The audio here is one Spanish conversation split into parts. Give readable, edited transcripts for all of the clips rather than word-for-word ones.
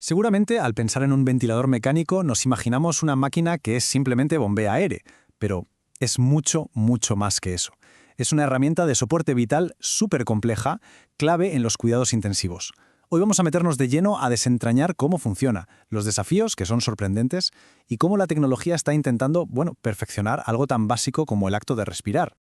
Seguramente, al pensar en un ventilador mecánico, nos imaginamos una máquina que es simplemente bombea aire, pero es mucho, mucho más que eso. Es una herramienta de soporte vital súper compleja, clave en los cuidados intensivos. Hoy vamos a meternos de lleno a desentrañar cómo funciona, los desafíos, que son sorprendentes, y cómo la tecnología está intentando, perfeccionar algo tan básico como el acto de respirar.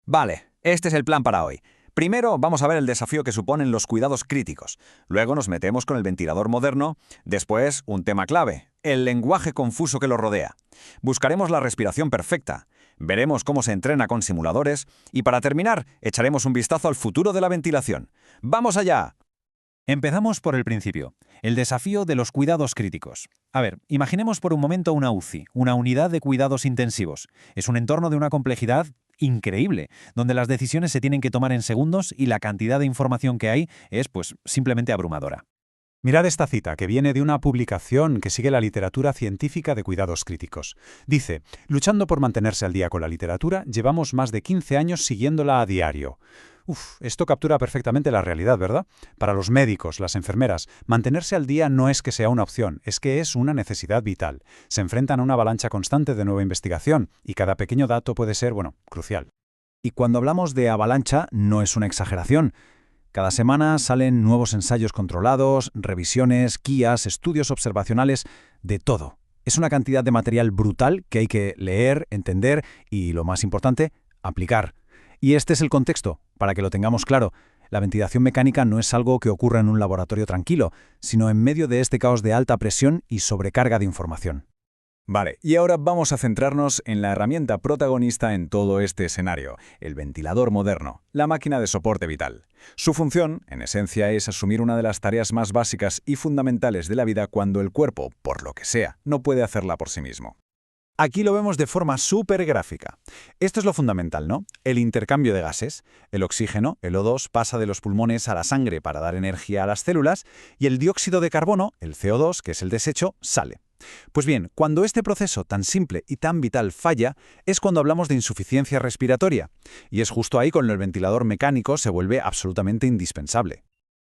Vale, este es el plan para hoy. Primero vamos a ver el desafío que suponen los cuidados críticos. Luego nos metemos con el ventilador moderno. Después, un tema clave, el lenguaje confuso que lo rodea. Buscaremos la respiración perfecta. Veremos cómo se entrena con simuladores. Y para terminar, echaremos un vistazo al futuro de la ventilación. ¡Vamos allá! Empezamos por el principio, el desafío de los cuidados críticos. A ver, imaginemos por un momento una UCI, una unidad de cuidados intensivos. Es un entorno de una complejidad increíble, donde las decisiones se tienen que tomar en segundos y la cantidad de información que hay es, simplemente abrumadora. Mirad esta cita, que viene de una publicación que sigue la literatura científica de cuidados críticos. Dice, luchando por mantenerse al día con la literatura, llevamos más de 15 años siguiéndola a diario. Esto captura perfectamente la realidad, ¿verdad? Para los médicos, las enfermeras, mantenerse al día no es que sea una opción, es que es una necesidad vital. Se enfrentan a una avalancha constante de nueva investigación y cada pequeño dato puede ser, crucial. Y cuando hablamos de avalancha, no es una exageración. Cada semana salen nuevos ensayos controlados, revisiones, guías, estudios observacionales, de todo. Es una cantidad de material brutal que hay que leer, entender y, lo más importante, aplicar. Y este es el contexto, para que lo tengamos claro. La ventilación mecánica no es algo que ocurra en un laboratorio tranquilo, sino en medio de este caos de alta presión y sobrecarga de información. Vale, y ahora vamos a centrarnos en la herramienta protagonista en todo este escenario, el ventilador moderno, la máquina de soporte vital. Su función, en esencia, es asumir una de las tareas más básicas y fundamentales de la vida cuando el cuerpo, por lo que sea, no puede hacerla por sí mismo. Aquí lo vemos de forma súper gráfica. Esto es lo fundamental, ¿no? El intercambio de gases. El oxígeno, el O2, pasa de los pulmones a la sangre para dar energía a las células y el dióxido de carbono, el CO2, que es el desecho, sale. Pues bien, cuando este proceso tan simple y tan vital falla, es cuando hablamos de insuficiencia respiratoria. Y es justo ahí cuando el ventilador mecánico se vuelve absolutamente indispensable.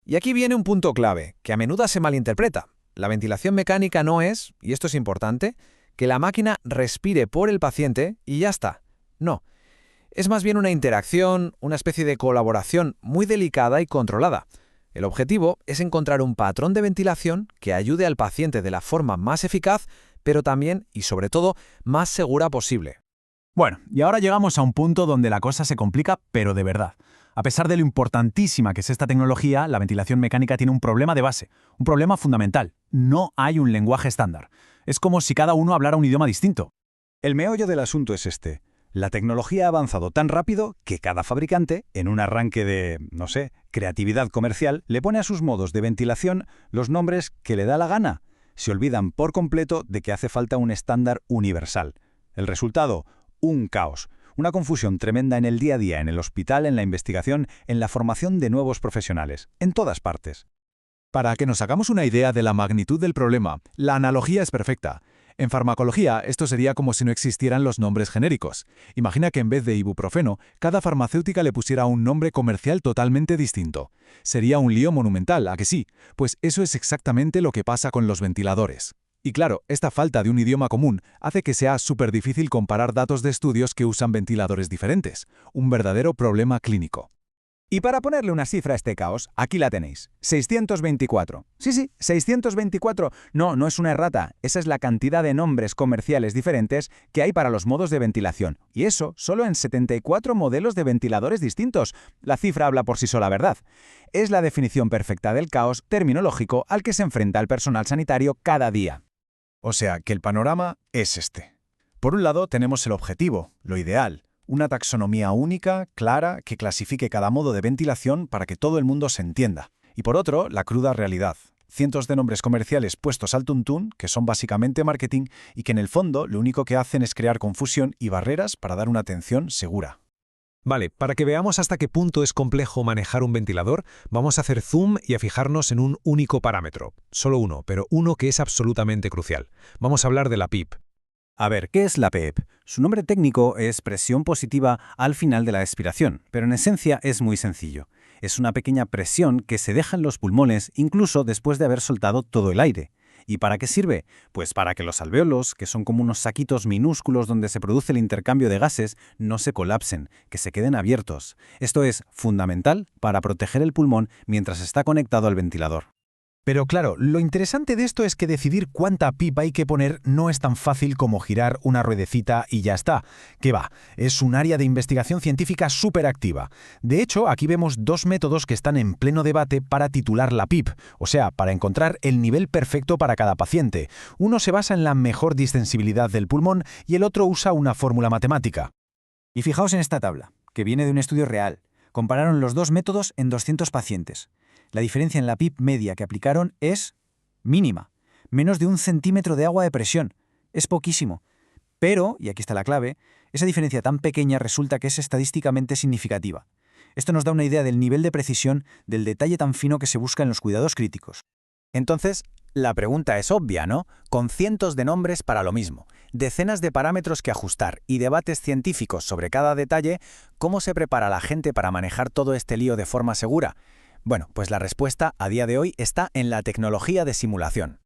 Y aquí viene un punto clave, que a menudo se malinterpreta. La ventilación mecánica no es, y esto es importante, que la máquina respire por el paciente y ya está. No. Es más bien una interacción, una especie de colaboración muy delicada y controlada. El objetivo es encontrar un patrón de ventilación que ayude al paciente de la forma más eficaz, pero también, y sobre todo, más segura posible. Bueno, y ahora llegamos a un punto donde la cosa se complica, pero de verdad. A pesar de lo importantísima que es esta tecnología, la ventilación mecánica tiene un problema de base, un problema fundamental. No hay un lenguaje estándar. Es como si cada uno hablara un idioma distinto. El meollo del asunto es este. La tecnología ha avanzado tan rápido que cada fabricante, en un arranque de, creatividad comercial, le pone a sus modos de ventilación los nombres que le da la gana. Se olvidan por completo de que hace falta un estándar universal. El resultado, un caos. Una confusión tremenda en el día a día, en el hospital, en la investigación, en la formación de nuevos profesionales, en todas partes. Para que nos hagamos una idea de la magnitud del problema, la analogía es perfecta. En farmacología, esto sería como si no existieran los nombres genéricos. Imagina que en vez de ibuprofeno, cada farmacéutica le pusiera un nombre comercial totalmente distinto. Sería un lío monumental, ¿a que sí? Pues eso es exactamente lo que pasa con los ventiladores. Y claro, esta falta de un idioma común hace que sea súper difícil comparar datos de estudios que usan ventiladores diferentes. Un verdadero problema clínico. Y para ponerle una cifra a este caos, aquí la tenéis, 624. Sí, 624. No es una errata, esa es la cantidad de nombres comerciales diferentes que hay para los modos de ventilación. Y eso solo en 74 modelos de ventiladores distintos. La cifra habla por sí sola, ¿verdad? Es la definición perfecta del caos terminológico al que se enfrenta el personal sanitario cada día. O sea, que el panorama es este. Por un lado tenemos el objetivo, lo ideal. Una taxonomía única, clara, que clasifique cada modo de ventilación para que todo el mundo se entienda. Y por otro, la cruda realidad. Cientos de nombres comerciales puestos al tuntún, que son básicamente marketing y que en el fondo lo único que hacen es crear confusión y barreras para dar una atención segura. Vale, para que veamos hasta qué punto es complejo manejar un ventilador, vamos a hacer zoom y a fijarnos en un único parámetro. Solo uno, pero uno que es absolutamente crucial. Vamos a hablar de la PEEP. A ver, ¿qué es la PEEP? Su nombre técnico es presión positiva al final de la expiración, pero en esencia es muy sencillo. Es una pequeña presión que se deja en los pulmones incluso después de haber soltado todo el aire. ¿Y para qué sirve? Pues para que los alvéolos, que son como unos saquitos minúsculos donde se produce el intercambio de gases, no se colapsen, que se queden abiertos. Esto es fundamental para proteger el pulmón mientras está conectado al ventilador. Pero claro, lo interesante de esto es que decidir cuánta PIP hay que poner no es tan fácil como girar una ruedecita y ya está. ¿Qué va? Es un área de investigación científica súper activa. De hecho, aquí vemos dos métodos que están en pleno debate para titular la PIP, o sea, para encontrar el nivel perfecto para cada paciente. Uno se basa en la mejor distensibilidad del pulmón y el otro usa una fórmula matemática. Y fijaos en esta tabla, que viene de un estudio real. Compararon los dos métodos en 200 pacientes. La diferencia en la PIP media que aplicaron es mínima, menos de 1 centímetro de agua de presión. Es poquísimo. Pero, y aquí está la clave, esa diferencia tan pequeña resulta que es estadísticamente significativa. Esto nos da una idea del nivel de precisión, del detalle tan fino que se busca en los cuidados críticos. Entonces, la pregunta es obvia, ¿no? Con cientos de nombres para lo mismo, decenas de parámetros que ajustar y debates científicos sobre cada detalle, ¿cómo se prepara la gente para manejar todo este lío de forma segura? Bueno, pues la respuesta a día de hoy está en la tecnología de simulación.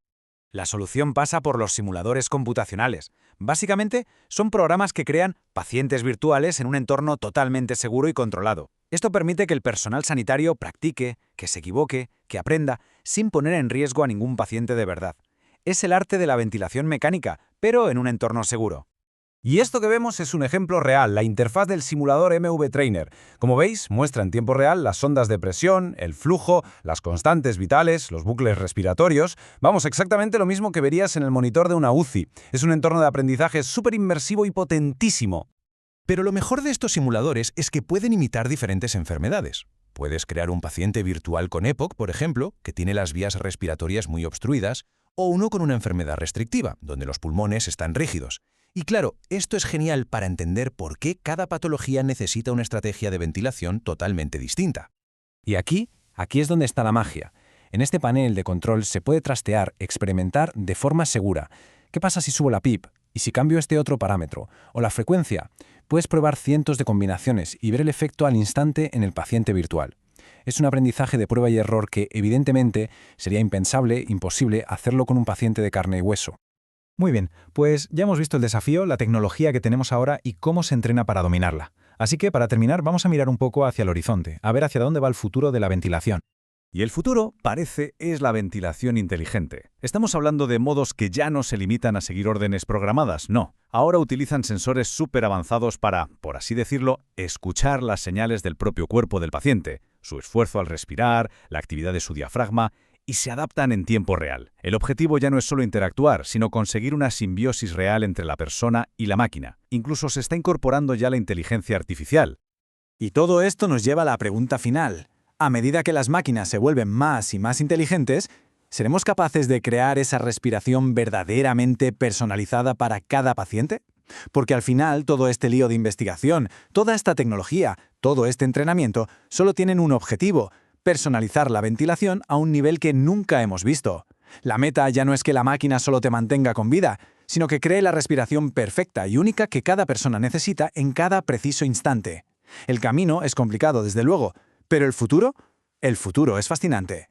La solución pasa por los simuladores computacionales. Básicamente, son programas que crean pacientes virtuales en un entorno totalmente seguro y controlado. Esto permite que el personal sanitario practique, que se equivoque, que aprenda, sin poner en riesgo a ningún paciente de verdad. Es el arte de la ventilación mecánica, pero en un entorno seguro. Y esto que vemos es un ejemplo real, la interfaz del simulador MV Trainer. Como veis, muestra en tiempo real las ondas de presión, el flujo, las constantes vitales, los bucles respiratorios. Vamos, exactamente lo mismo que verías en el monitor de una UCI. Es un entorno de aprendizaje súper inmersivo y potentísimo. Pero lo mejor de estos simuladores es que pueden imitar diferentes enfermedades. Puedes crear un paciente virtual con EPOC, por ejemplo, que tiene las vías respiratorias muy obstruidas, o uno con una enfermedad restrictiva, donde los pulmones están rígidos. Y claro, esto es genial para entender por qué cada patología necesita una estrategia de ventilación totalmente distinta. Y aquí es donde está la magia. En este panel de control se puede trastear, experimentar de forma segura. ¿Qué pasa si subo la PIP? ¿Y si cambio este otro parámetro? ¿O la frecuencia? Puedes probar cientos de combinaciones y ver el efecto al instante en el paciente virtual. Es un aprendizaje de prueba y error que, evidentemente, sería impensable, imposible, hacerlo con un paciente de carne y hueso. Muy bien, pues ya hemos visto el desafío, la tecnología que tenemos ahora y cómo se entrena para dominarla. Así que, para terminar, vamos a mirar un poco hacia el horizonte, a ver hacia dónde va el futuro de la ventilación. Y el futuro, parece, es la ventilación inteligente. Estamos hablando de modos que ya no se limitan a seguir órdenes programadas, no. Ahora utilizan sensores súper avanzados para, por así decirlo, escuchar las señales del propio cuerpo del paciente, su esfuerzo al respirar, la actividad de su diafragma, y se adaptan en tiempo real. El objetivo ya no es solo interactuar, sino conseguir una simbiosis real entre la persona y la máquina. Incluso se está incorporando ya la inteligencia artificial. Y todo esto nos lleva a la pregunta final. A medida que las máquinas se vuelven más y más inteligentes, ¿seremos capaces de crear esa respiración verdaderamente personalizada para cada paciente? Porque al final todo este lío de investigación, toda esta tecnología, todo este entrenamiento, solo tienen un objetivo: personalizar la ventilación a un nivel que nunca hemos visto. La meta ya no es que la máquina solo te mantenga con vida, sino que cree la respiración perfecta y única que cada persona necesita en cada preciso instante. El camino es complicado, desde luego, pero el futuro es fascinante.